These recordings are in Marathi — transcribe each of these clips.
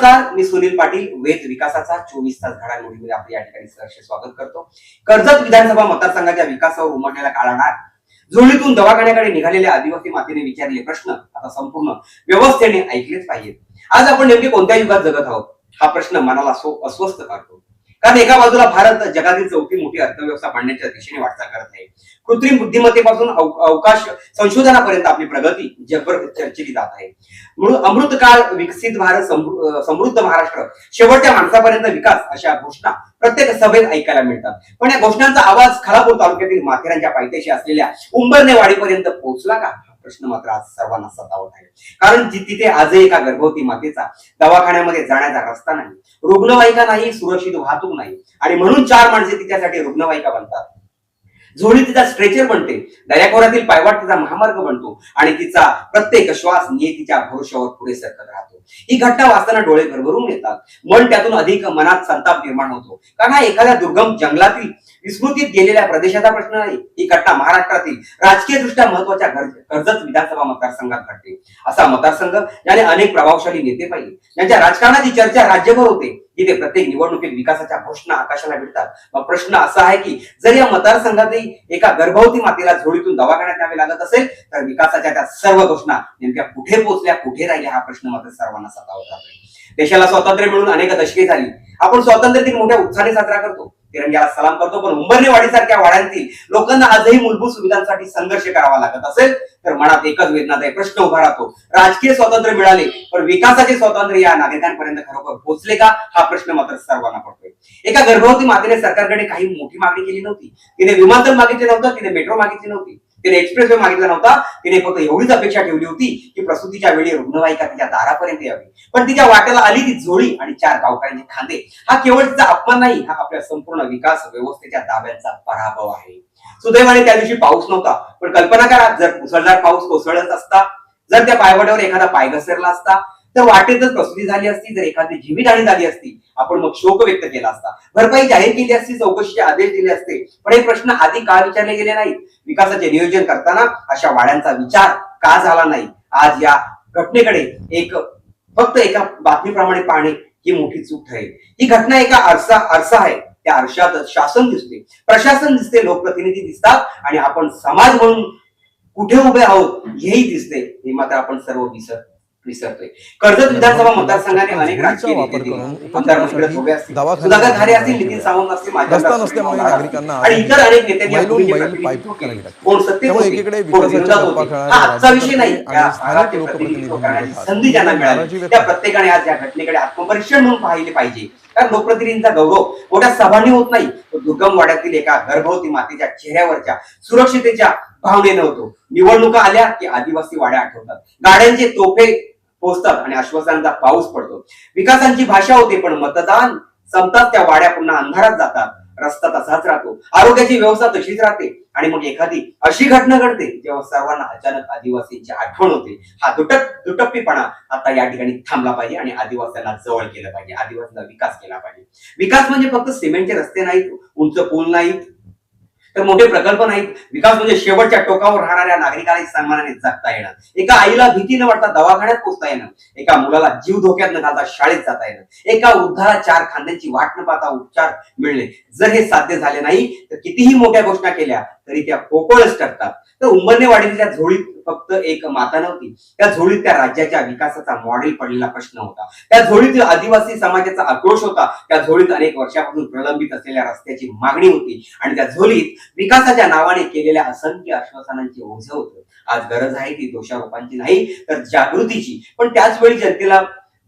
नमस्कार, मी सुनील पाटील. वेद विकासाचा 24 तास घडामोडीमध्ये आपले या ठिकाणी सहर्ष स्वागत करतो. कर्जत विधानसभा मतदारसंघाच्या विकासावर उमटलेला काळानार, जुळीतून दवाखान्याकडे निघालेल्या आदिवासी मातेने विचारलेले प्रश्न आता संपूर्ण व्यवस्थेने ऐकलेच पाहिजेत. आज आपण नेमके कोणत्या युगात जगत आहोत हा प्रश्न मनाला अस्वस्थ करतो. कारण एका बाजूला भारत जगातील चौथी मोठी अर्थव्यवस्था बनण्याच्या दिशेने वाटचाल करत आहे. कृत्रिम बुद्धिमत्तेपासून अवकाश संशोधनापर्यंत आपली प्रगती जगभर चर्चिली जात आहे. म्हणून अमृतकाळ, विकसित भारत, समृद्ध महाराष्ट्र, शेवटच्या माणसापर्यंत विकास अशा घोषणा प्रत्येक सभेत ऐकायला मिळतात. पण या घोषणांचा आवाज खालापूर तालुक्यातील माथेरानच्या पायथ्याशी असलेल्या उंबरणे वाडीपर्यंत पोहोचला का हा प्रश्न मात्र आज सर्वांना सतावत आहे. कारण तिथे आजही एका गर्भवती मातेचा दवाखान्यामध्ये जाण्याचा रस्ता नाही, रुग्णवाहिका नाही, सुरक्षित वाहतूक नाही आणि म्हणून 4 माणसे तिच्यासाठी रुग्णवाहिका बनतात. झोळी तिचा स्ट्रेचर बनते, दर्याखोऱ्यातील पायवाट तिचा महामार्ग बनतो आणि तिचा प्रत्येक श्वास नियतीच्या भरोश्यावर पुढे सरकत राहतो. ही घटना वाचताना डोळे भरभरून येतात. मन त्यातून अधिक मनात संताप निर्माण होतो. कारण हा एखाद्या दुर्गम जंगलातील विस्मृतीत गेलेल्या प्रदेशाचा प्रश्न नाही. ही घटना महाराष्ट्रातील राजकीय दृष्ट्या महत्वाच्या कर्जत विधानसभा मतदारसंघात घडते. असा मतदारसंघ ज्याने अनेक प्रभावशाली नेते पाहिले, ज्यांच्या राजकारणाची चर्चा राज्यभर होते, तिथे प्रत्येक निवडणुकीत विकासाच्या घोषणा आकाशाला भिडतात. मग प्रश्न असा आहे की जर या मतदारसंघातही एका गर्भवती मातेला झोळीतून दवाखान्यात न्यावे लागत असेल तर विकासाच्या त्या सर्व घोषणा नेमक्या कुठे पोहोचल्या, कुठे राहिल्या हा प्रश्न मात्र सर्वांना सतावत राहतो. देशाला स्वातंत्र्य मिळून अनेक दशके झाली. आपण स्वातंत्र्य दिन मोठ्या उत्साहाने साजरा करतो, तिरंग्याला सलाम करतो. पण उंबरणे वाडीसारख्या वाड्यांतील लोकांना आजही मूलभूत सुविधांसाठी संघर्ष करावा लागत असेल तर मनात एकच वेदनादायी प्रश्न उभा राहतो. राजकीय स्वातंत्र्य मिळाले पण विकासाचे स्वातंत्र्य या नागरिकांपर्यंत खरोखर पोहोचले का हा प्रश्न मात्र सर्वांना पडतोय. एका गर्भवती मातेने सरकारकडे काही मोठी मागणी केली नव्हती. तिने विमानतळ मागितले नव्हतं, तिने मेट्रो मागितली नव्हती, तिने एक्सप्रेसवे मागितला नव्हता. तिने फक्त एवढीच अपेक्षा ठेवली होती की प्रसूतीच्या वेळी रुग्णवाहिका तिच्या दारापर्यंत यावी. पण तिच्या वाट्याला आली ती झोळी आणि 4 गावकऱ्यांचे खांदे. हा केवळ तिचा अपमान नाही, हा आपल्या संपूर्ण विकास व्यवस्थेच्या दाव्यांचा पराभव आहे. सुदैवाने त्या दिवशी पाऊस नव्हता. पण कल्पना करा, जर मुसळधार पाऊस कोसळत असता, जर त्या पायवाट्यावर एखादा पाय घसरला असता, तर वाटेतच प्रसूती झाली असती, जर एखादी जीवितहानी झाली असती, आपण मग शोक व्यक्त केला असता, भरपाई जाहीर केली असती, चौकशीचे आदेश दिले असते. पण हे प्रश्न आधी का विचारले गेले नाहीत? विकासाचे नियोजन करताना अशा वाड्यांचा विचार का झाला नाही? आज या घटनेकडे फक्त एका बातमीप्रमाणे पाहणे ही मोठी चूक ठरेल. ही घटना एका आरसा आहे. त्या आरशात शासन दिसते, प्रशासन दिसते, लोकप्रतिनिधी दिसतात आणि आपण समाज म्हणून कुठे उभे आहोत हेही दिसते. हे मात्र आपण सर्व विसरतोय. कर्जत विधानसभा मतदारसंघाने अनेक राजकीय सुधाकर घारे असतील, नितीन सावंत असतील, आणि इतर अनेक नेत्यांनी कोण सत्तेत होते, कोण विरोधात होते, हा आजचा विषय नाही. संधी ज्यांना मिळाली त्या प्रत्येकाने आज या घटनेकडे आत्मपरीक्षण म्हणून पाहिले पाहिजे. कारण लोकप्रतिनिधींचा गौरव मोठ्या सभांनी होत नाही, तो दुर्गम वाड्यातील एका गर्भवती मातेच्या चेहऱ्यावरच्या सुरक्षितेच्या भावनेने होतो. निवडणुका आल्या की आदिवासी वाड्या आठवतात, गाड्यांचे तोफे पोचतात आणि आश्वासनांचा पाऊस पडतो. विकासांची भाषा होते, पण मतदान संपतात त्या वाड्या पुन्हा अंधारात जातात. रस्ता तसाच राहतो, आरोग्याची व्यवस्था तशीच राहते आणि मग एखादी अशी घटना घडते जेव्हा सर्वांना अचानक आदिवासींची आठवण होते. हा दुटप्पीपणा आता या ठिकाणी थांबला पाहिजे आणि आदिवासींना जवळ केलं पाहिजे, आदिवासींचा विकास केला पाहिजे. विकास म्हणजे फक्त सिमेंटचे रस्ते नाहीत, उंच पूल नाहीत, तर मोठे प्रकल्प नाहीत. विकास म्हणजे शेवटच्या टोकावर राहणाऱ्या नागरिकांना सन्मानाने जगता येणं, एका आईला भीती न वाटता दवाखान्यात पोहोचता येणं, एका मुलाला जीव धोक्यात न घालता शाळेत जाता येणं, एका वृद्धाला 4 खांद्यांची वाट न पाहता उपचार मिळणे. जर हे साध्य झाले नाही तर कितीही मोठ्या घोषणा केल्या तरी त्या पोकळच ठरतात. तर उंबरणे वाडीतल्या झोळीत फक्त एक माता नव्हती, त्या झोळीत त्या राज्याच्या विकासाचा मॉडेल पडलेला प्रश्न होता. त्या झोळीत आदिवासी समाजाचा आक्रोश होता. त्या झोळीत अनेक वर्षापासून प्रलंबित असलेल्या रस्त्याची मागणी होती आणि त्या झोळीत विकासाच्या नावाने केलेल्या असंख्य आश्वासनांचे ओझे होते. आज गरज आहे ती दोषारोपांची नाही तर जागृतीची. पण त्याच वेळी जनतेला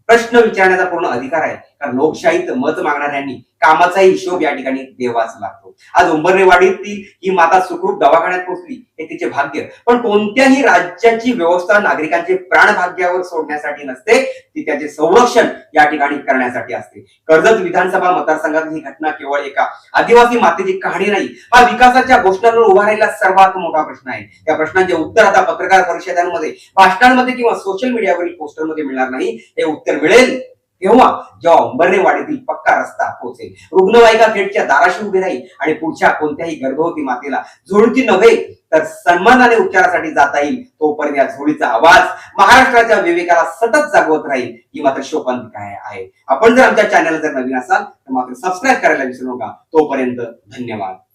प्रश्न विचारण्याचा पूर्ण अधिकार आहे. कारण लोकशाहीत मत मागणाऱ्यांनी कामाचाही हिशोब या ठिकाणी द्यावाच लागतो. आज उंबरनेवाडीतील ही माता सुखरूप दवाखान्यात पोहोचली हे तिचे भाग्य. पण कोणत्याही राज्याची व्यवस्था नागरिकांचे प्राण भाग्यावर सोडण्यासाठी नसते, ती त्याचे संरक्षण या ठिकाणी करण्यासाठी असते. कर्जत विधानसभा मतदारसंघात ही घटना केवळ एका आदिवासी मातेची कहाणी नाही, हा विकासाच्या घोषणांवर उभा राहिलेला सर्वात मोठा प्रश्न आहे. त्या प्रश्नांचे उत्तर आता पत्रकार परिषदांमध्ये, भाषणांमध्ये किंवा सोशल मीडियावरील पोस्टरमध्ये मिळणार नाही. हे उत्तर मिळेल तेव्हा जेव्हा अंबर्नेवाडीतील पक्का रस्ता पोहोचेल, रुग्णवाहिका गेटच्या दाराशी उभी राहील आणि पुढच्या कोणत्याही गर्भवती मातेला झोळीची नव्हे तर सन्मानाने उपचारासाठी जाता येईल, तोपर्यंत या झोळीचा आवाज महाराष्ट्राच्या विवेकाला सतत जागवत राहील ही मात्र शोकांतिका आहे. आपण जर आमच्या चॅनलला जर नवीन असाल तर मात्र सबस्क्राईब करायला विसरू नका. तोपर्यंत धन्यवाद.